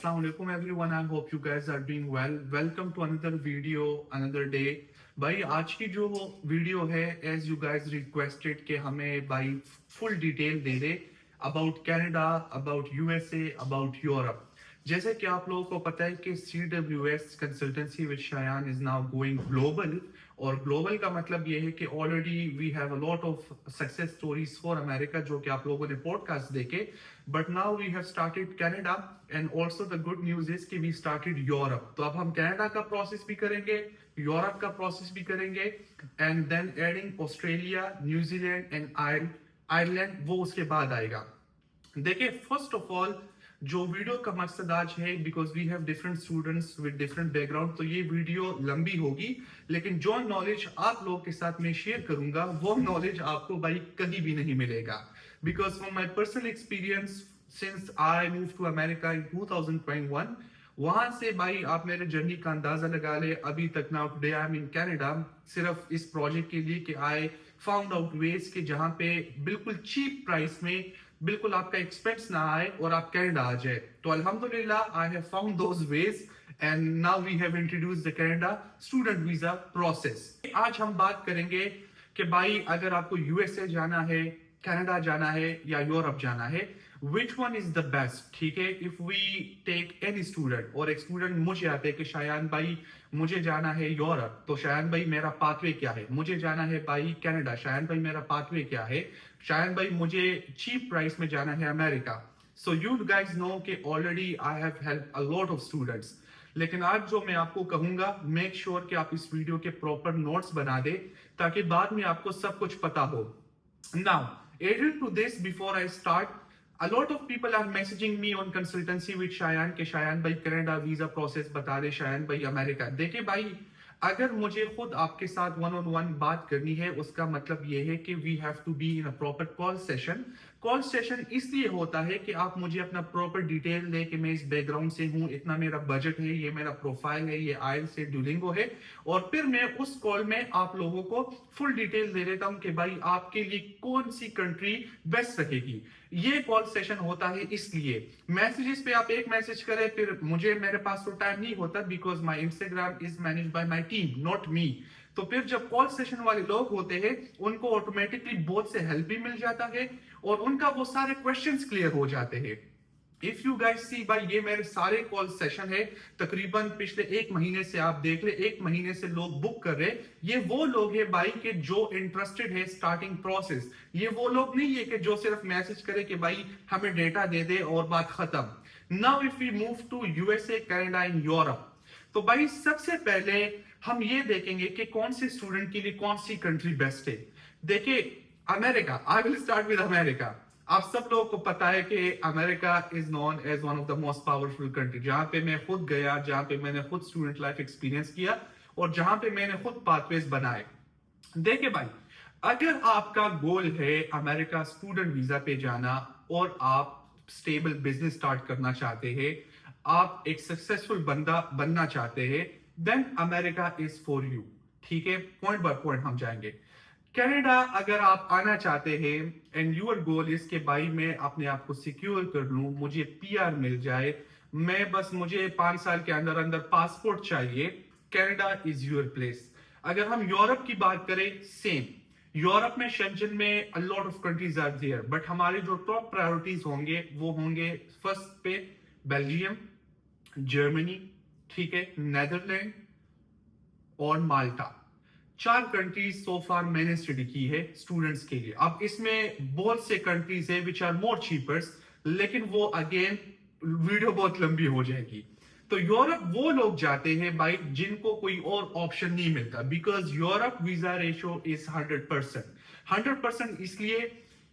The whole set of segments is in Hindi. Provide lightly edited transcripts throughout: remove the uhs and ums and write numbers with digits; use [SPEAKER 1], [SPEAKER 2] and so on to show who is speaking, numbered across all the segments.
[SPEAKER 1] Assalamualaikum everyone. I hope you guys are doing well. Welcome to another video, another day. भाई आज की जो वीडियो है एज यू गाइज रिक्वेस्टेड कि हमें भाई फुल डिटेल दे दे about Canada, about USA, about Europe. जैसे कि आप लोगों को पता है कि CWS consultancy with Shayan is now going global. और ग्लोबल का मतलब ये है कि already we have a lot of success stories for America जो कि आप लोगों ने पॉडकास्ट देखे, but now we have started Canada and also the good news is कि वी स्टार्टेड यूरोप। तो अब हम कनाडा का प्रोसेस भी करेंगे, यूरोप का प्रोसेस भी करेंगे, and then adding Australia, New Zealand and Ireland वो उसके बाद आएगा। देखिए, फर्स्ट ऑफ ऑल जो वीडियो का मकसद आज है, because we have different students with different background, तो ये वीडियो लंबी होगी, लेकिन जो नॉलेज आप लोगों के साथ में शेयर करूंगा वो नॉलेज आपको भाई कहीं भी नहीं मिलेगा। Because from my personal experience since I move to America in 2021, वहां से भाई आप मेरे जर्नी का अंदाजा लगा ले अभी तक। Now today I am in Canada सिर्फ इस प्रोजेक्ट के लिए कि आई फाउंड आउट वेज कि जहां पे बिल्कुल चीप प्राइस में बिल्कुल आपका एक्सपेंस ना आए और आप कनाडा आ जाए। तो अल्हम्दुलिल्लाह I have found those ways and now we have introduced the Canada student visa process. आज हम बात करेंगे कि भाई अगर आपको यूएसए जाना है, कनाडा जाना है या यूरोप जाना है, which one is the best. ठीक है, if we take any student, और एक स्टूडेंट मुझे आते हैं कि शायान भाई मुझे जाना है यूरोप, तो शायान भाई मेरा पाथवे क्या है। मुझे जाना है भाई कनाडा, शायान भाई मेरा पाथवे क्या है। शायान भाई मुझे चीप प्राइस में जाना है America. So you guys know कि already I have help a lot of students. लेकिन आज जो मैं आपको कहूंगा, मेक श्योर कि आप इस वीडियो के प्रॉपर नोट्स बना दे ताकि बाद में आपको सब कुछ पता हो। Now, added to this, before I start, a lot of people are messaging me on consultancy with Shayan के शायान भाई कनाडा वीजा प्रोसेस बता दे, शायान भाई अमेरिका। देखिए भाई, अगर मुझे खुद आपके साथ वन ऑन वन बात करनी है, उसका मतलब ये है कि we have to be in a proper call session. Call session इसलिए होता है कि आप मुझे अपना प्रॉपर डिटेल दे कि मैं इस बैकग्राउंड से हूँ, इतना मेरा बजट है, ये मेरा प्रोफाइल है, ये आइल्स से ड्यूलिंगो है, और फिर मैं उस कॉल में आप लोगों को फुल डिटेल दे देता हूं कि भाई आपके लिए कौन सी कंट्री बेस्ट रहेगी। ये कॉल सेशन होता है, इसलिए मैसेजेस पे आप एक मैसेज करें, फिर मुझे मेरे पास तो टाइम नहीं होता, because my Instagram is manage by my team not me. तो फिर जब कॉल सेशन वाले लोग होते हैं, उनको ऑटोमेटिकली बहुत से हेल्प भी मिल जाता है और उनका वो सारे क्वेश्चंस क्लियर हो जाते हैं। इफ यू गाइस सी भाई, ये मेरे सारे कॉल सेशन है, तकरीबन पिछले एक महीने से आप देख ले, एक महीने से लोग बुक कर रहे। ये वो लोग हैं भाई के जो इंटरेस्टेड है स्टार्टिंग प्रोसेस। ये वो लोग नहीं है कि जो सिर्फ मैसेज करे कि भाई हमें डेटा दे दे और बात खत्म। Now if we move to USA, Canada and Europe, तो भाई सबसे पहले हम ये देखेंगे कि कौन से स्टूडेंट के लिए कौन सी कंट्री बेस्ट है। देखिए, America, I will start with America. आप सब लोगों को पता है कि America is known as one of the most powerful country, जहां पे मैं खुद गया, जहां पे मैंने खुद स्टूडेंट लाइफ एक्सपीरियंस किया और जहां पे मैंने खुद पाथवेज बनाए। देखिए भाई, अगर आपका गोल है अमेरिका स्टूडेंट वीजा पे जाना और आप स्टेबल बिजनेस स्टार्ट करना चाहते हैं, आप एक सक्सेसफुल बंदा बनना चाहते हैं, then America is for you. ठीक है, पॉइंट बाय पॉइंट हम जाएंगे। कनाडा अगर आप आना चाहते हैं एंड यूर गोल इज के भाई मैं अपने आप को सिक्योर कर लूं, मुझे पीआर मिल जाए, मैं बस मुझे 5 साल के अंदर अंदर पासपोर्ट चाहिए, कनाडा इज योर प्लेस। अगर हम यूरोप की बात करें, सेम यूरोप में शेंजन में a lot of countries are there, but हमारे जो टॉप प्रायोरिटीज होंगे वो होंगे फर्स्ट पे बेल्जियम, जर्मनी, ठीक है, नेदरलैंड और माल्टा। 4 कंट्रीज सो फार मैंने स्टडी की है स्टूडेंट्स के लिए। अब इसमें बहुत से कंट्रीज है विच आर मोर चीपर्स, लेकिन वो अगेन वीडियो बहुत लंबी हो जाएगी। तो यूरोप वो लोग जाते हैं भाई जिनको कोई और ऑप्शन नहीं मिलता, because Europe visa ratio is 100%। 100% इसलिए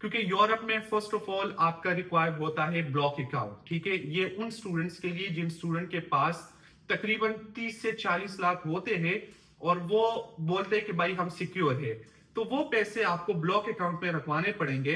[SPEAKER 1] क्योंकि यूरोप में फर्स्ट ऑफ ऑल आपका रिक्वायर होता है ब्लॉक अकाउंट। ठीक है, ये उन स्टूडेंट्स के लिए जिन स्टूडेंट के पास तकरीबन 30 से 40 लाख होते हैं और वो बोलते हैं कि भाई हम सिक्योर है, तो वो पैसे आपको ब्लॉक अकाउंट में रखवाने पड़ेंगे।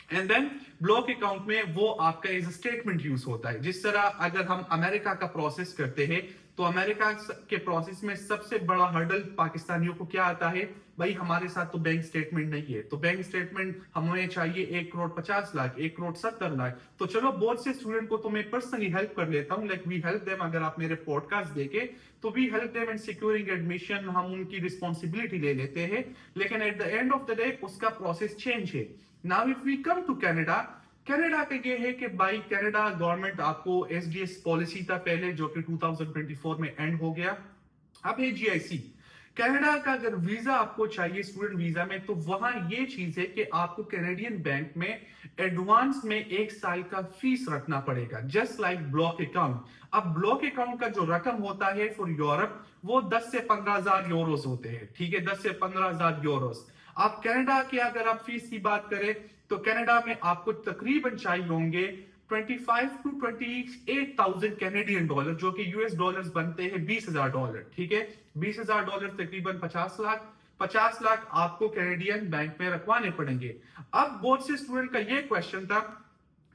[SPEAKER 1] एंड देन ब्लॉक अकाउंट में वो आपका एज स्टेटमेंट यूज होता है। जिस तरह अगर हम अमेरिका का प्रोसेस करते हैं तो अमेरिका के प्रोसेस में सबसे बड़ा हर्डल पाकिस्तानियों को क्या आता है, भाई हमारे साथ तो बैंक स्टेटमेंट नहीं है, तो बैंक स्टेटमेंट हमें चाहिए 1,50,00,000 1,70,00,000। तो चलो बहुत से स्टूडेंट को तो मैं पर्सनली हेल्प कर लेता हूँ, लाइक वी हेल्प देम। अगर आप मेरे पॉडकास्ट देखे तो we help them in securing admission, हम उनकी रिस्पॉन्सिबिलिटी ले लेते हैं। लेकिन at the end of the day उसका प्रोसेस चेंज है। Now if we come to Canada, Canada का ये है कि भाई कनाडा गवर्नमेंट आपको एसडीएस पॉलिसी था पहले, जो कि 2024 में एंड हो गया। अब है जीआईसी। कनाडा का अगर वीजा आपको चाहिए स्टूडेंट वीजा में, तो वहां ये चीज है कि आपको कैनेडियन बैंक में एडवांस में 1 साल का फीस रखना पड़ेगा, जस्ट लाइक ब्लॉक अकाउंट। अब ब्लॉक अकाउंट का जो रकम होता है फॉर यूरोप वो 10 से 15,000 यूरोस होते हैं, ठीक है, 10 से 15,000 यूरोस। आप कनाडा की अगर आप फीस की बात करें तो कनाडा में आपको तकरीबन चाहिए होंगे 25 टू 28,000 कैनेडियन डॉलर, जो कि यूएस डॉलर्स बनते हैं $20,000, ठीक है। $20,000 तकरीबन 50 लाख। 50 लाख आपको कैनेडियन बैंक में रखवाने पड़ेंगे। अब बहुत से स्टूडेंट का ये क्वेश्चन था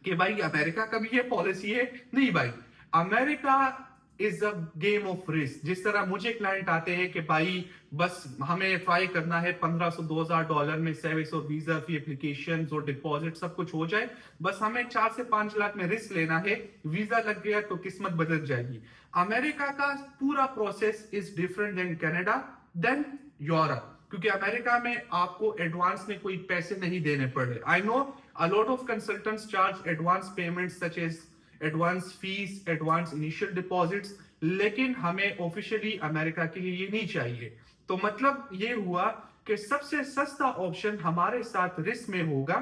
[SPEAKER 1] कि भाई अमेरिका का भी ये पॉलिसी है। नहीं भाई, America is a game of risk. जिस तरह मुझे क्लाइंट आते हैं कि भाई बस हमें ट्राई करना है 1,500 2,000 डॉलर में सर्विस और वीजा फी, एप्लीकेशन और डिपॉजिट सब कुछ हो जाए, बस हमें 4 से 5 लाख में रिस्क लेना है, वीजा लग गया तो किस्मत बदल जाएगी। अमेरिका का पूरा process is different than Canada than Europe, क्योंकि अमेरिका में आपको एडवांस में कोई पैसे नहीं देने पड़े। I know a lot of consultants charge advance payments such as advance fees, advance initial deposits, लेकिन हमें ऑफिशियली अमेरिका के लिए ये नहीं चाहिए। तो मतलब ये हुआ कि सबसे सस्ता ऑप्शन हमारे साथ रिस्क में होगा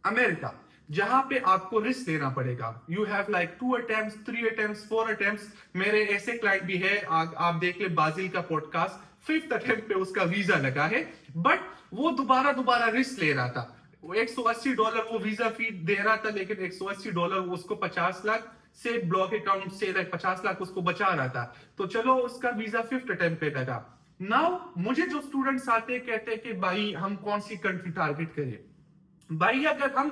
[SPEAKER 1] अमेरिका, जहां पे आपको रिस्क लेना पड़ेगा। You have like 2 attempts, 3 attempts, 4 attempts. मेरे ऐसे क्लाइंट भी है, आप देख ले बाजिल का पॉडकास्ट, 5th अटेम्प्ट पे उसका वीजा लगा है, बट वो दोबारा दोबारा रिस्क ले रहा था। $180 वो वीजा फी दे रहा था, लेकिन $180 वो उसको 50 लाख से ब्लॉक अकाउंट से लाइक 50 लाख उसको बचा रहा था। तो चलो उसका वीजा 5th अटेम्प्ट पे लगा। नाउ मुझे जो स्टूडेंट्स आते कहते हैं कि भाई हम कौन सी कंट्री टारगेट करें। भाई अगर हम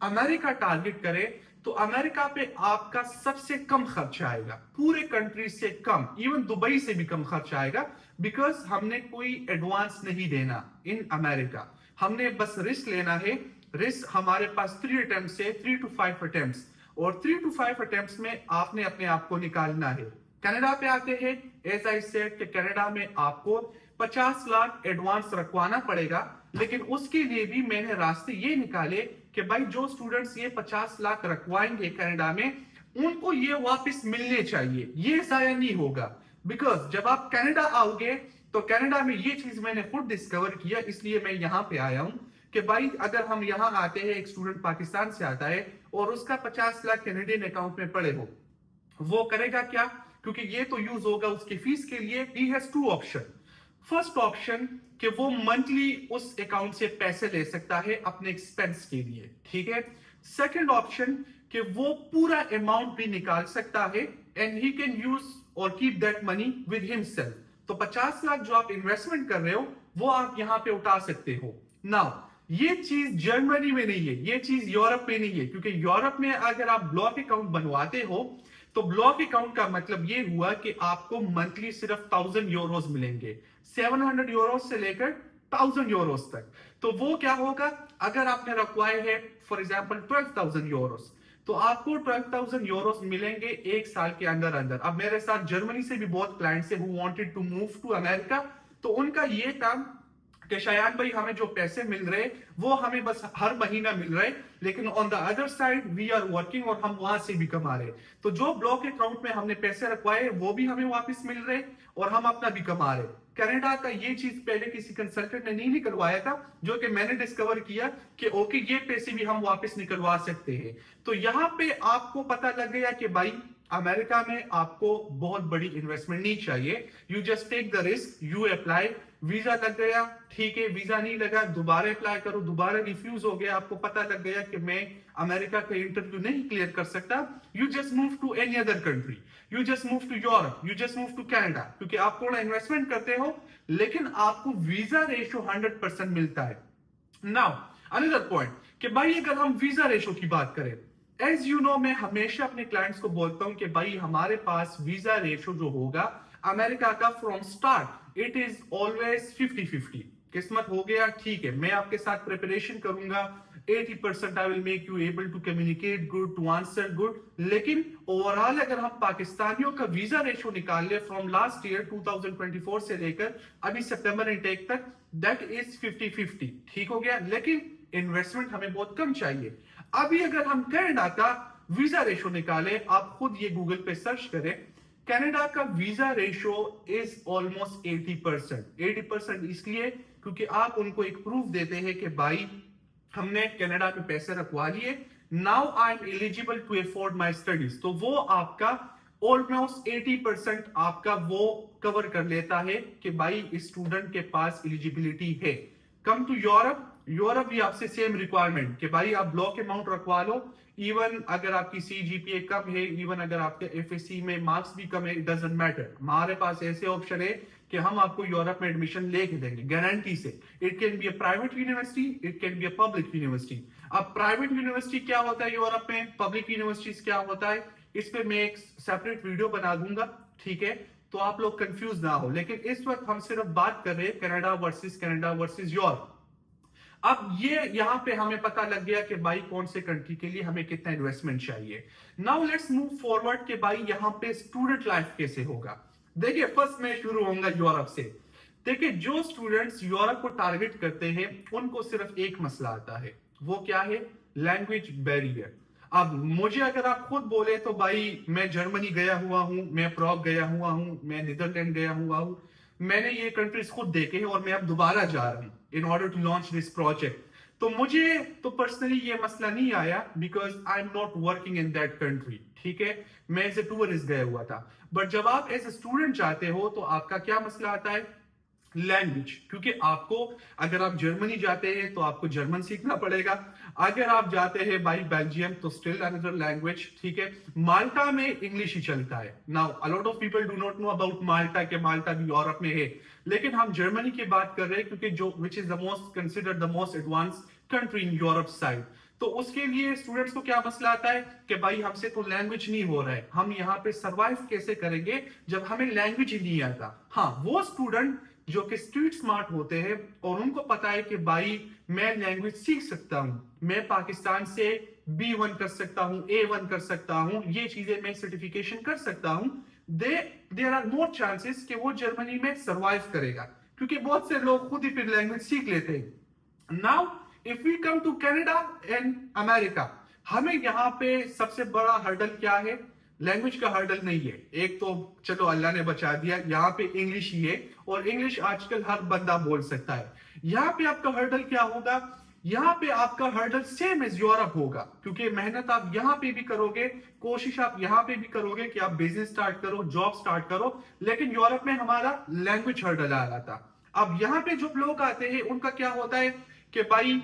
[SPEAKER 1] अमेरिका टारगेट करें तो अमेरिका पे आपका सबसे कम खर्चा आएगा, पूरे कंट्री से कम, इवन दुबई से भी कम खर्चा आएगा, बिकॉज हमने कोई एडवांस नहीं देना इन अमेरिका। हमने बस रिस्क लेना है। रिस्क हमारे पास 3 अटेम्प्ट से 3 to 5 अटेम्प्ट्स, और 3 to 5 अटेम्प्ट्स में आपने अपने आप को निकालना है। कनाडा पे आते हैं, एज आई सेड कि कनाडा में आपको 50 लाख एडवांस रखवाना पड़ेगा, लेकिन उसके लिए भी मैंने रास्ते ये निकाले कि भाई जो स्टूडेंट्स ये 50 लाख रखवाएंगे कनाडा में, उनको ये वापस मिलने चाहिए, ये जाया नहीं होगा। बिकॉज जब आप कनाडा आओगे तो कनाडा में ये चीज मैंने खुद डिस्कवर किया, इसलिए मैं यहाँ पे आया हूँ कि भाई अगर हम यहाँ आते हैं, एक स्टूडेंट पाकिस्तान से आता है और उसका 50 लाख कैनेडियन अकाउंट में पड़े हो, वो करेगा क्या? क्योंकि ये तो यूज होगा उसकी फीस के लिए। He has 2 option. First option कि वो मंथली उस अकाउंट से पैसे ले सकता है अपने एक्सपेंस के लिए, ठीक है। सेकंड ऑप्शन कि वो पूरा अमाउंट भी निकाल सकता है एंड ही कैन यूज और keep that money with himself. तो 50 लाख जो आप इन्वेस्टमेंट कर रहे हो वो आप यहां पे उठा सकते हो। नाउ ये चीज जर्मनी में नहीं है, ये चीज यूरोप में नहीं है, क्योंकि यूरोप में अगर आप ब्लॉक अकाउंट बनवाते हो तो ब्लॉक अकाउंट का मतलब ये हुआ कि आपको मंथली सिर्फ 1,000 यूरोस मिलेंगे, 700 यूरोस से लेकर 1,000 यूरोस तक। तो वो क्या होगा, अगर आपने रखवाए है फॉर एग्जांपल 12,000 यूरोस, तो आपको 12,000 यूरोस मिलेंगे 1 साल के अंदर अंदर। अब मेरे साथ जर्मनी से भी बहुत क्लाइंट्स है who wanted to move to America, तो उनका ये था कि शायद भाई हमें जो पैसे मिल रहे वो हमें बस हर महीना मिल रहे, लेकिन on the other side we are working और हम वहां से भी कमा रहे। तो जो ब्लॉक अकाउंट में हमने पैसे रखवाए वो भी हमें वापस मिल रहे और हम अपना भी कमा रहे। कनाडा का ये चीज पहले किसी कंसल्टेंट ने नहीं निकलवाया था, जो कि मैंने डिस्कवर किया कि ओके ये पैसे भी हम वापस निकलवा सकते हैं। तो यहाँ पे आपको पता लग गया कि भाई अमेरिका में आपको बहुत बड़ी इन्वेस्टमेंट नहीं चाहिए। You just take the risk, you apply, visa लग गया, ठीक है, वीजा नहीं लगा दोबारा अप्लाई करो, दोबारा रिफ्यूज हो गया, आपको पता लग गया कि मैं अमेरिका का इंटरव्यू नहीं क्लियर कर सकता, you just move to any other country, you just move to Europe, you just move to Canada, क्योंकि आप थोड़ा इन्वेस्टमेंट करते हो लेकिन आपको वीजा रेशियो 100% मिलता है। नाउ अनदर पॉइंट कि भाई अगर हम वीजा रेशो की बात करें, एज यू नो, मैं हमेशा अपने क्लाइंट्स को बोलता हूं कि भाई हमारे पास वीजा रेशो जो होगा अमेरिका का from start it is always 50-50। किस्मत हो गया ठीक है, मैं आपके साथ प्रिपरेशन करूंगा, 80% I will make you able to communicate good, to answer good, लेकिन ओवरऑल अगर हम पाकिस्तानियों का वीजा रेशो निकाल ले फ्रॉम लास्ट ईयर 2024 से लेकर अभी सितंबर इनटेक तक, दैट इज 50-50। ठीक हो गया, लेकिन इन्वेस्टमेंट हमें बहुत कम चाहिए। अभी अगर हम कनाडा का वीजा रेशो निकालें, आप खुद ये गूगल पे सर्च करें, कनाडा का वीजा रेशो इज ऑलमोस्ट 80%। 80% इसलिए क्योंकि आप उनको एक प्रूफ देते हैं कि भाई हमने कनाडा में पैसे रखवा लिए, now I am eligible to afford my studies, तो वो आपका ऑलमोस्ट 80% आपका वो कवर कर लेता है कि भाई इस स्टूडेंट के पास एलिजिबिलिटी है। कम टू यूरोप, यूरोप भी आपसे सेम रिक्वायरमेंट कि भाई आप ब्लॉक अमाउंट रखवा लो, इवन अगर आपकी CGPA कम है, इवन अगर आपके FSC में मार्क्स भी कम है, इट डजंट मैटर, हमारे पास ऐसे ऑप्शन है कि हम आपको यूरोप में एडमिशन लेके देंगे गारंटी से। It can be a private university, it can be a public university. अब प्राइवेट यूनिवर्सिटी क्या होता है यूरोप में, पब्लिक यूनिवर्सिटीज क्या होता है, इस पे मैं एक सेपरेट वीडियो बना दूंगा, ठीक है, तो आप लोग कंफ्यूज ना हो। लेकिन इस वक्त हम सिर्फ बात कर रहे हैं कनाडा वर्सेस यूरोप। अब ये यहां पे हमें पता लग गया कि भाई कौन से कंट्री के लिए हमें कितना इन्वेस्टमेंट चाहिए। नाउ लेट्स मूव फॉरवर्ड कि भाई यहां पे स्टूडेंट लाइफ कैसे होगा। देखिए फर्स्ट मैं शुरू होऊंगा यूरोप से। देखिए जो स्टूडेंट्स यूरोप को टारगेट करते हैं उनको सिर्फ एक मसला आता है, वो क्या है, लैंग्वेज बैरियर। अब मुझे अगर आप खुद बोले तो भाई मैं जर्मनी गया हुआ हूं, मैं प्रॉग गया हुआ हूं, मैं नीदरलैंड गया हुआ हूं, मैंने ये कंट्रीज खुद देखे हैं और मैं अब दोबारा जा रहा हूं in order to launch this project. तो मुझे तो पर्सनली ये मसला नहीं आया because I am not working in that country, ठीक है, मैं एज ए टूरिस्ट गया हुआ था। बट जब आप एज ए स्टूडेंट जाते हो तो आपका क्या मसला आता है, लैंग्वेज, क्योंकि आपको अगर आप जर्मनी जाते हैं तो आपको जर्मन सीखना पड़ेगा, अगर आप जाते हैं भाई बेल्जियम तो स्टिल अनदर लैंग्वेज, ठीक है। माल्टा में इंग्लिश ही चलता है। Now a lot of people do not know about Malta के माल्टा भी यूरोप में है, लेकिन हम जर्मनी की बात कर रहे हैं क्योंकि जो which is the most considered the most advance country in Europe side. तो उसके लिए स्टूडेंट्स को क्या मसला आता है कि भाई हमसे तो लैंग्वेज नहीं हो रहा है, हम यहाँ पे सरवाइव कैसे करेंगे जब हमें लैंग्वेज ही नहीं आता। हाँ, वो स्टूडेंट जो कि स्ट्रीट स्मार्ट होते हैं और उनको पता है कि भाई मैं लैंग्वेज सीख सकता हूं, मैं पाकिस्तान से B1 कर सकता हूं, A1 कर सकता हूं, ये चीजें मैं सर्टिफिकेशन कर सकता हूं, देयर आर मोर चांसेस कि वो जर्मनी में सरवाइव करेगा, क्योंकि बहुत से लोग खुद ही फिर लैंग्वेज सीख लेते हैं। Now if we come to Canada and America, हमें यहाँ पे सबसे बड़ा हर्डल क्या है, लैंग्वेज का हर्डल नहीं है। एक तो चलो अल्लाह ने बचा दिया, यहाँ पे इंग्लिश ही है और इंग्लिश आजकल हर बंदा बोल सकता है। यहाँ पे आपका हर्डल क्या होगा, यहाँ पे आपका हर्डल सेम एज यूरोप होगा, क्योंकि मेहनत आप यहाँ पे भी करोगे, कोशिश आप यहाँ पे भी करोगे कि आप बिजनेस स्टार्ट करो, जॉब स्टार्ट करो, लेकिन यूरोप में हमारा लैंग्वेज हर्डल आ रहा था। अब यहाँ पे जो लोग आते हैं उनका क्या होता है कि भाई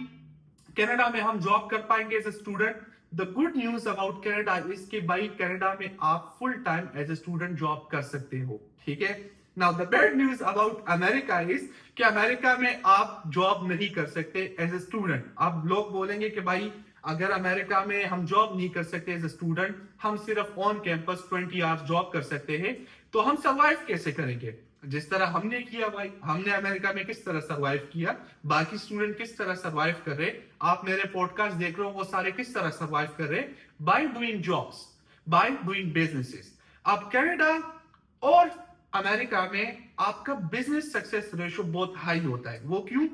[SPEAKER 1] कनाडा में हम जॉब कर पाएंगे as a student. The good news about Canada is कि भाई कनाडा में आप full time as a student job कर सकते हो, ठीक है। Now the bad news about America is कि अमेरिका में आप जॉब नहीं कर सकते एज ए स्टूडेंट। अब लोग बोलेंगे कि भाई अगर अमेरिका में हम जॉब नहीं कर सकते एज ए स्टूडेंट, हम सिर्फ ऑन कैंपस 20 आवर्स जॉब कर सकते हैं, तो हम सरवाइव कैसे करेंगे। जिस तरह हमने किया भाई, हमने अमेरिका में किस तरह सरवाइव किया, बाकी स्टूडेंट किस तरह सरवाइव कर रहे, आप मेरे पॉडकास्ट देख रहे हो वो सारे किस तरह सरवाइव कर रहे, by doing jobs, by doing businesses. अब कनाडा और अमेरिका में आपका बिजनेस सक्सेस रेशो बहुत हाई होता है। वो क्यों,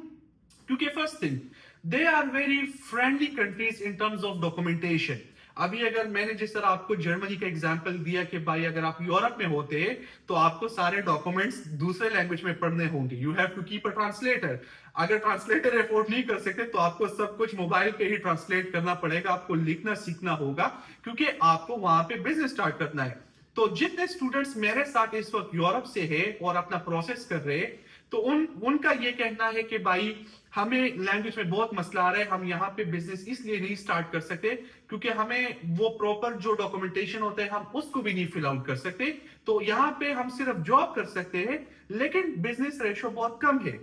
[SPEAKER 1] क्योंकि first thing they are very friendly countries in terms of documentation. अभी अगर मैंने जिस तरह आपको जर्मनी का एग्जांपल दिया कि भाई अगर आप यूरोप में होते तो आपको सारे डॉक्यूमेंट्स दूसरे लैंग्वेज में पढ़ने होंगे, you have to keep a translator. अगर ट्रांसलेटर अफोर्ड नहीं कर सकते तो आपको सब कुछ मोबाइल पे ही ट्रांसलेट करना पड़ेगा, आपको लिखना सीखना होगा, क्योंकि आपको वहां पे बिजनेस स्टार्ट करना है। तो जितने स्टूडेंट्स मेरे साथ इस वक्त यूरोप से है और अपना प्रोसेस कर रहे हैं, तो उनका ये कहना है कि भाई हमें लैंग्वेज में बहुत मसला आ रहा है, हम यहाँ पे बिजनेस इसलिए नहीं स्टार्ट कर सकते क्योंकि हमें वो प्रॉपर जो डॉक्यूमेंटेशन होता है हम उसको भी नहीं फिल आउट कर सकते। तो यहाँ पे हम सिर्फ जॉब कर सकते हैं, लेकिन बिजनेस रेशो बहुत कम है।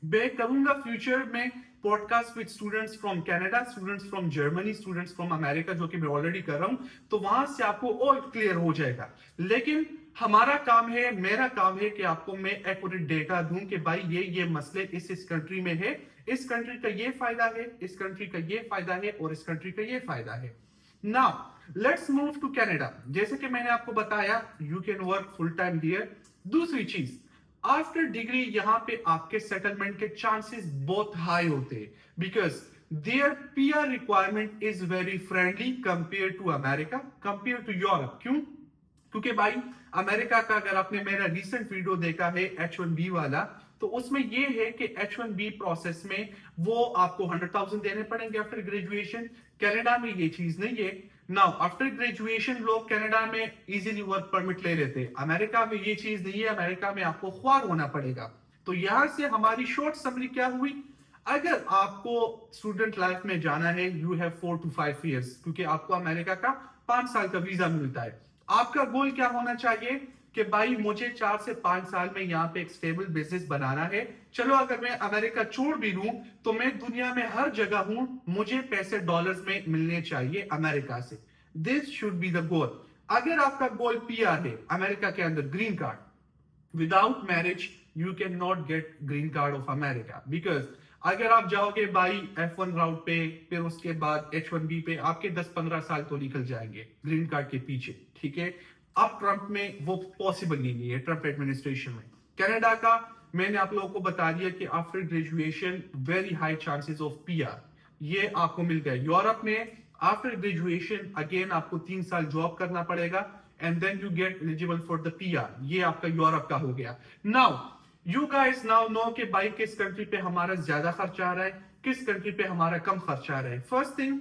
[SPEAKER 1] मैं करूंगा फ्यूचर में podcast with students from Canada, students from Germany, students from America, जो कि मैं ऑलरेडी कर रहा हूं, तो वहां से आपको और क्लियर हो जाएगा। लेकिन हमारा काम है, मेरा काम है कि आपको मैं एक्यूरेट डेटा दूं कि भाई ये मसले इस कंट्री में है, इस कंट्री का ये फायदा है, इस कंट्री का ये फायदा है, और इस कंट्री का ये फायदा है। Now let's move to Canada. जैसे कि मैंने आपको बताया, you can work full time here. दूसरी चीज, आफ्टर डिग्री यहाँ पे आपके सेटलमेंट के चांसेस बहुत हाई होते हैं, because their PR requirement is very friendly compare to America, compare to Europe. क्यों? क्योंकि भाई अमेरिका का, अगर आपने मेरा रिसेंट वीडियो देखा है H1B वाला, तो उसमें ये है कि H1B प्रोसेस में वो आपको 100,000 देने पड़ेंगे आफ्टर ग्रेजुएशन। कनाडा में ये चीज नहीं है। नाउ आफ्टर ग्रेजुएशन लोग कनाडा में इजीली वर्क परमिट ले लेते हैं, अमेरिका में ये चीज नहीं है, अमेरिका में आपको ख्वार होना पड़ेगा। तो यहां से हमारी शॉर्ट समरी क्या हुई, अगर आपको स्टूडेंट लाइफ में जाना है, यू हैव 4 to 5 years, क्योंकि आपको अमेरिका का 5 साल का वीजा मिलता है। आपका गोल क्या होना चाहिए कि भाई मुझे 4 से 5 साल में यहाँ पे एक स्टेबल बिजनेस बनाना है। चलो अगर मैं अमेरिका छोड़ भी दूं तो मैं दुनिया में हर जगह हूं, मुझे पैसे डॉलर्स में मिलने चाहिए अमेरिका से। दिस शुड बी द गोल। अगर आपका गोल पीआर है, अमेरिका के अंदर green card, without marriage you can not gate green card of America, because अगर आप जाओगे भाई F1 राउट पे, फिर उसके बाद H1B पे, आपके 10-15 साल तो निकल जाएंगे ग्रीन कार्ड के पीछे, ठीक है। अब ट्रंप में वो पॉसिबल नहीं है, ट्रंप एडमिनिस्ट्रेशन में। कनाडा का मैंने आप लोगों को बता दिया कि after graduation very high chances of PR, ये आपको मिल गया। यूरोप में आफ्टर ग्रेजुएशन अगेन आपको 3 साल जॉब करना पड़ेगा, and then you get eligible for the PR. ये आपका यूरोप का हो गया। Now you guys now know कि भाई किस कंट्री पे हमारा ज्यादा खर्चा आ रहा है, किस कंट्री पे हमारा कम खर्चा आ रहा है। First thing,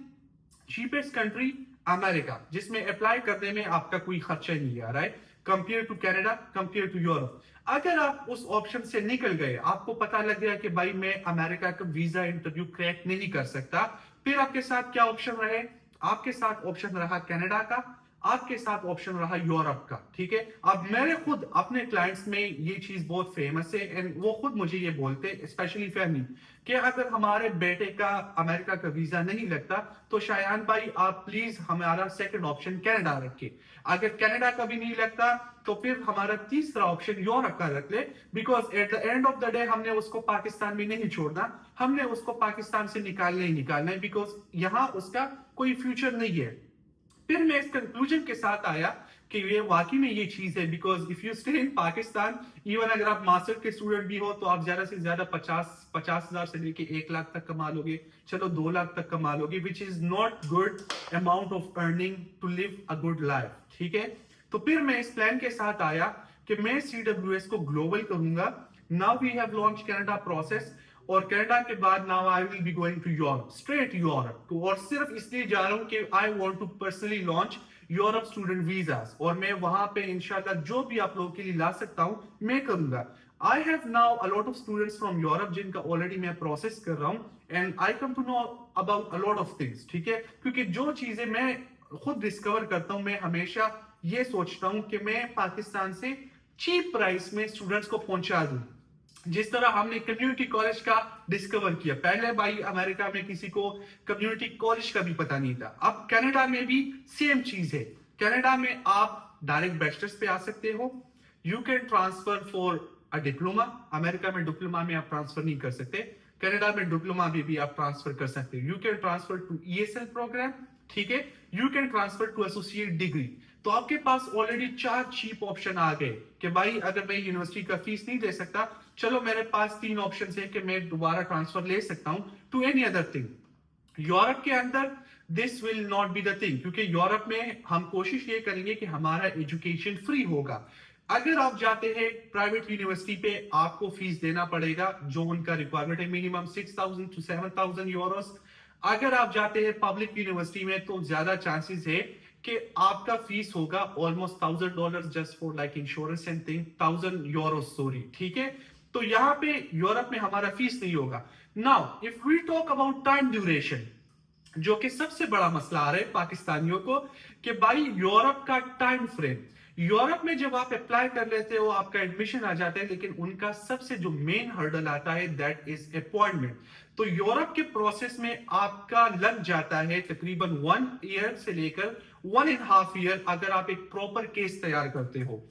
[SPEAKER 1] cheapest country America, जिसमें अप्लाई करने में आपका कोई खर्चा नहीं आ रहा है, compare to Canada, compare to Europe. अगर आप उस ऑप्शन से निकल गए, आपको पता लग गया कि भाई मैं अमेरिका का वीजा इंटरव्यू क्रैक नहीं कर सकता, फिर आपके साथ क्या ऑप्शन रहे? आपके साथ ऑप्शन रहा कनाडा का, आपके साथ ऑप्शन रहा यूरोप का, ठीक है। अब मेरे खुद अपने क्लाइंट्स में ये चीज बहुत फेमस है, एंड वो खुद मुझे ये बोलते हैं, स्पेशली फैमिली, कि अगर हमारे बेटे का अमेरिका का वीजा नहीं लगता तो शायान भाई आप प्लीज हमारा सेकंड ऑप्शन कनाडा रखिए। अगर कनाडा का भी नहीं लगता तो फिर हमारा तीसरा ऑप्शन यूरोप का रख ले, because at the end of the day हमने उसको पाकिस्तान में नहीं छोड़ना, हमने उसको पाकिस्तान से निकालना ही निकालना है, बिकॉज यहाँ उसका कोई फ्यूचर नहीं है। फिर मैं इस कंक्लूजन के साथ आया कि ये वाकई में ये चीज है, because if you stay in Pakistan, even अगर आप मास्टर के स्टूडेंट भी हो तो आप ज्यादा से ज्यादा 50,000 से लेके 1 लाख तक कमा लोगे, चलो 2 लाख तक कमा लोगे, which is not good amount of earning to live a good life, ठीक है। तो फिर मैं इस प्लान के साथ आया कि मैं CWS को ग्लोबल करूंगा। Now we have launch Canada process, और कनाडा के बाद now I will be going to Europe, straight Europe too, और सिर्फ इसलिए जा रहा हूं कि I want to personally launch Europe student visas, और मैं वहां पे इंशाल्लाह जो भी आप लोगों के लिए ला सकता हूं मैं करूंगा। I have now a lot of students from Europe जिनका ऑलरेडी मैं प्रोसेस कर रहा हूं, and I come to know about a lot of things, ठीक है। क्योंकि जो चीजें मैं खुद डिस्कवर करता हूं, मैं हमेशा ये सोचता हूं कि मैं पाकिस्तान से चीप प्राइस में स्टूडेंट्स को पहुंचा दूं। जिस तरह हमने कम्युनिटी कॉलेज का डिस्कवर किया, पहले भाई अमेरिका में किसी को कम्युनिटी कॉलेज का भी पता नहीं था, अब कनाडा में भी सेम चीज है। कनाडा में आप डायरेक्ट बैचलर्स पे आ सकते हो, you can transfer for a diploma. America में डिप्लोमा में आप ट्रांसफर नहीं कर सकते, कनाडा में डिप्लोमा में भी आप ट्रांसफर कर सकते हो। You can transfer to ESL program, ठीक है, you can transfer to associate degree. तो आपके पास ऑलरेडी 4 चीप ऑप्शन आ गए कि भाई अगर मैं यूनिवर्सिटी का फीस नहीं दे सकता, चलो मेरे पास 3 ऑप्शन है कि मैं दोबारा ट्रांसफर ले सकता हूं to any other thing. Europe के अंदर this will not be the thing, क्योंकि यूरोप में हम कोशिश ये करेंगे कि हमारा एजुकेशन फ्री होगा। अगर आप जाते हैं प्राइवेट यूनिवर्सिटी पे, आपको फीस देना पड़ेगा, जो उनका रिक्वायरमेंट है, मिनिमम 6,000 to 7,000 यूरोस। अगर आप जाते हैं पब्लिक यूनिवर्सिटी में तो ज्यादा चांसेस है कि आपका फीस होगा almost $1,000 just for like insurance and thing, 1,000 Euros sorry, ठीक है। तो यहाँ पे यूरोप में हमारा फीस नहीं होगा। Now if we talk about time duration, जो कि सबसे बड़ा मसला आ रहा है पाकिस्तानियों को, कि भाई यूरोप का टाइम फ्रेम, यूरोप में जब आप अप्लाई कर लेते हो आपका एडमिशन आ जाता है, लेकिन उनका सबसे जो मेन हर्डल आता है दैट इज अपॉइंटमेंट। तो यूरोप के प्रोसेस में आपका लग जाता है तकरीबन 1 ईयर से लेकर 1.5 ईयर अगर आप एक प्रॉपर केस तैयार करते हो।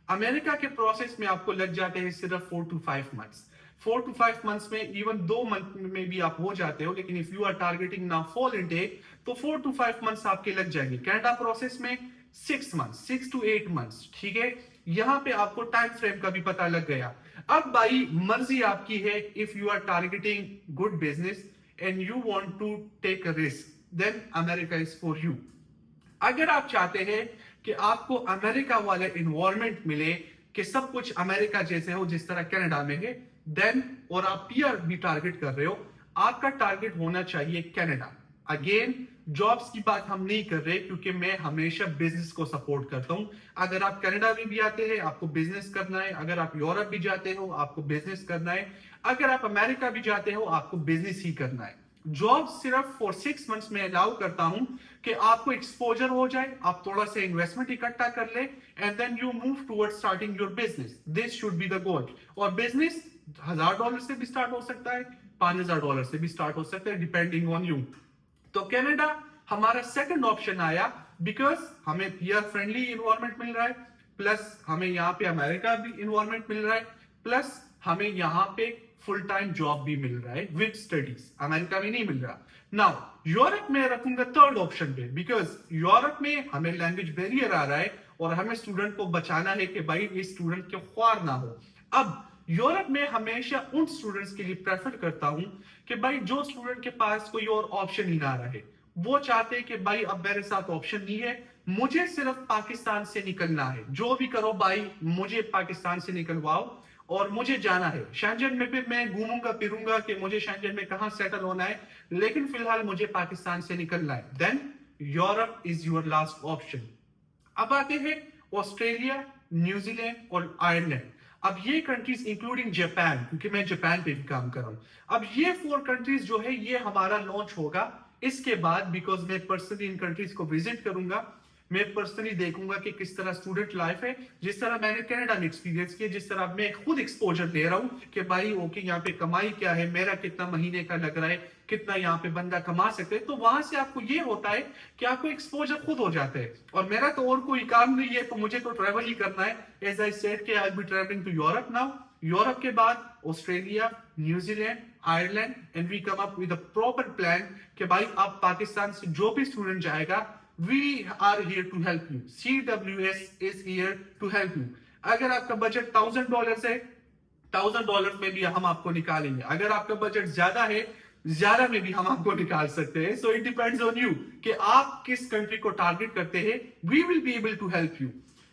[SPEAKER 1] अमेरिका के प्रोसेस में आपको लग जाते हैं सिर्फ 4 to 5 मंथ्स। 4 to 5 मंथ्स में इवन 2 मंथ में भी आप हो जाते हो, लेकिन if you are targeting now fall intake तो 4 to 5 मंथ्स आपके लग जाएंगे। कनाडा प्रोसेस में 6 मंथ्स, 6 to 8 मंथ्स। ठीक है, यहां पे आपको टाइम फ्रेम का भी पता लग गया। अब भाई मर्जी आपकी है, if you are targeting good business and you want to take a risk then America is for you. अगर आप चाहते हैं कि आपको अमेरिका वाला इन्वायरमेंट मिले कि सब कुछ अमेरिका जैसे हो जिस तरह कनाडा में है, देन और आप पीआर भी टारगेट कर रहे हो, आपका टारगेट होना चाहिए कनाडा। अगेन जॉब्स की बात हम नहीं कर रहे क्योंकि मैं हमेशा बिजनेस को सपोर्ट करता हूं। अगर आप कनाडा में भी आते हैं आपको बिजनेस करना है, अगर आप यूरोप भी जाते हो आपको बिजनेस करना है, अगर आप अमेरिका भी जाते हो आपको बिजनेस ही करना है। जॉब सिर्फ फॉर 6 मंथ्स में अलाउ करता हूं कि आपको एक्सपोजर हो जाए, आप थोड़ा सा इन्वेस्टमेंट इकट्ठा कर ले and then you move towards starting your business. This should be the goal. और बिजनेस $1000 से भी स्टार्ट हो सकता है, $5000 से भी स्टार्ट हो सकता है, डिपेंडिंग ऑन यू। तो कनाडा हमारा सेकंड ऑप्शन आया बिकॉज हमें पीआर फ्रेंडली इन्वायरमेंट मिल रहा है, प्लस हमें यहाँ पे अमेरिका भी इन्वायरमेंट मिल रहा है, प्लस हमें यहाँ पे फुल टाइम जॉब भी मिल रहा है विद स्टडीज। अमेरिका में नहीं मिल रहा। नाउ यूरोप में रखूंगा थर्ड ऑप्शन पे बिकॉज यूरोप में हमें लैंग्वेज बैरियर आ रहा है और हमें स्टूडेंट को बचाना है कि भाई इस स्टूडेंट के ख्वार ना हो। अब यूरोप में हमेशा उन स्टूडेंट्स के लिए प्रेफर करता हूं कि भाई जो स्टूडेंट के पास कोई और ऑप्शन ही ना रहे, वो चाहते हैं कि भाई अब मेरे साथ ऑप्शन नहीं है, मुझे सिर्फ पाकिस्तान से निकलना है, जो भी करो भाई मुझे पाकिस्तान से निकलवाओ और मुझे जाना है शेंजन में। फिर मैं घूमूंगा फिरूंगा कि मुझे शेंजन में कहां सेटल होना है, लेकिन फिलहाल मुझे पाकिस्तान से निकलना है, then Europe is your last option. अब आते हैं ऑस्ट्रेलिया, न्यूजीलैंड और आयरलैंड। अब ये कंट्रीज इंक्लूडिंग जापान, क्योंकि मैं जापान पे भी काम कर रहा हूं। अब ये 4 कंट्रीज जो है ये हमारा लॉन्च होगा इसके बाद, बिकॉज मैं पर्सनली इन कंट्रीज को विजिट करूंगा। मैं पर्सनली देखूंगा कि किस तरह स्टूडेंट लाइफ है, जिस तरह मैंने कनाडा में एक्सपीरियंस किया, जिस तरह मैं खुद एक्सपोजर ले रहा हूं कि भाई ओके यहाँ पे कमाई क्या है, मेरा कितना महीने का लग रहा है, कितना यहाँ पे बंदा कमा सकते हैं। तो वहां से आपको ये होता है कि आपको एक्सपोजर खुद हो जाता है। और मेरा तो और कोई काम नहीं है, तो मुझे तो ट्रेवल ही करना है। एज आई सेड कि I will be travelling to Europe now. Europe के बाद Australia, New Zealand, Ireland and we come up with a proper plan कि भाई अब पाकिस्तान से जो भी स्टूडेंट जाएगा we are here to help you. CWS is here to help you. अगर आपका बजट $1000 है, $1000 में भी हम आपको निकालेंगे। अगर आपका बजट ज्यादा है, ज्यादा में भी हम आपको निकाल सकते हैं। So it depends on you कि आप किस कंट्री को टारगेट करते हैं। We will be able to help you.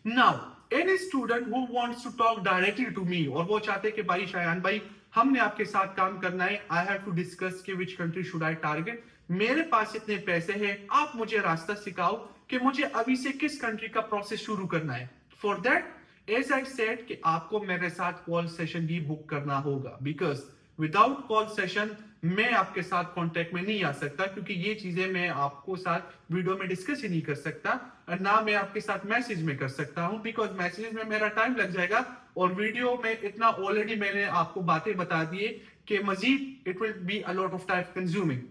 [SPEAKER 1] Now any student who wants to talk directly to me और वो चाहते हैं कि भाई शायान भाई हमने आपके साथ काम करना है, आई हैव टू डिस्कस कि which country should I target, मेरे पास इतने पैसे हैं, आप मुझे रास्ता सिखाओ कि मुझे अभी से किस कंट्री का प्रोसेस शुरू करना है। For that as I said कि आपको मेरे साथ कॉल सेशन भी बुक करना होगा, बिकॉज विदाउट कॉल सेशन मैं आपके साथ कांटेक्ट में नहीं आ सकता, क्योंकि ये चीजें मैं आपको साथ वीडियो में डिस्कस ही नहीं कर सकता और ना मैं आपके साथ मैसेज में कर सकता हूं, बिकॉज मैसेज में मेरा टाइम लग जाएगा और वीडियो में इतना ऑलरेडी मैंने आपको बातें बता दी कि Majeed it will be a lot of time consuming.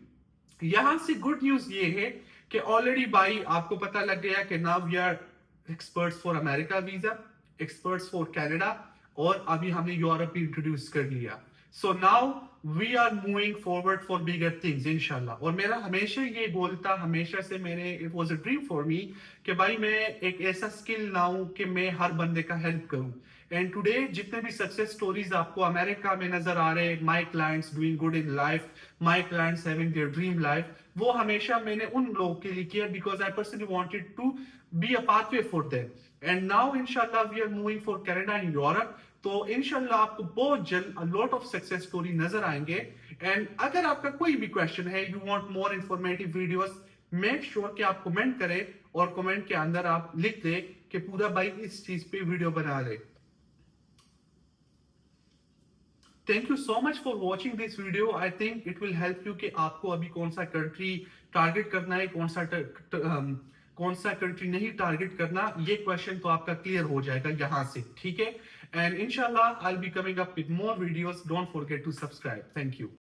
[SPEAKER 1] यहां से गुड न्यूज ये है कि ऑलरेडी भाई आपको पता लग गया कि now we are experts for America visa, experts for Canada और अभी हमने यूरोप भी इंट्रोड्यूस कर लिया। So now we are moving forward for bigger things इंशाल्लाह। और मेरा हमेशा ये गोल था, हमेशा से मैंने it was a dream for me कि भाई मैं एक ऐसा स्किल लाऊं कि मैं हर बंदे का हेल्प करूं। एंड टुडे जितने भी सक्सेस स्टोरीज आपको अमेरिका में नजर आ रहे हैं, my clients doing good in life, my clients having their dream life, वो हमेशा मैंने उन लोगों के लिए किया because I personally wanted to be a pathway for them. And now इंशाल्लाह we are moving for Canada and Europe. तो इंशाल्लाह आपको बहुत जल्द a lot of success story नजर आएंगे। एंड अगर आपका कोई भी क्वेश्चन है, you want more informative videos, make sure कि आप कमेंट करें और कमेंट के अंदर आप लिख दें कि पूरा भाई इस चीज पे वीडियो बना रहे। Thank you so much for watching this video. I think it will help you कि आपको अभी कौन सा कंट्री टारगेट करना है, कौन सा कंट्री नहीं टारगेट करना, ये क्वेश्चन तो आपका क्लियर हो जाएगा यहाँ से, ठीक है। एंड इंशाल्लाह I will be coming up with more videos, don't forget to subscribe. Thank you.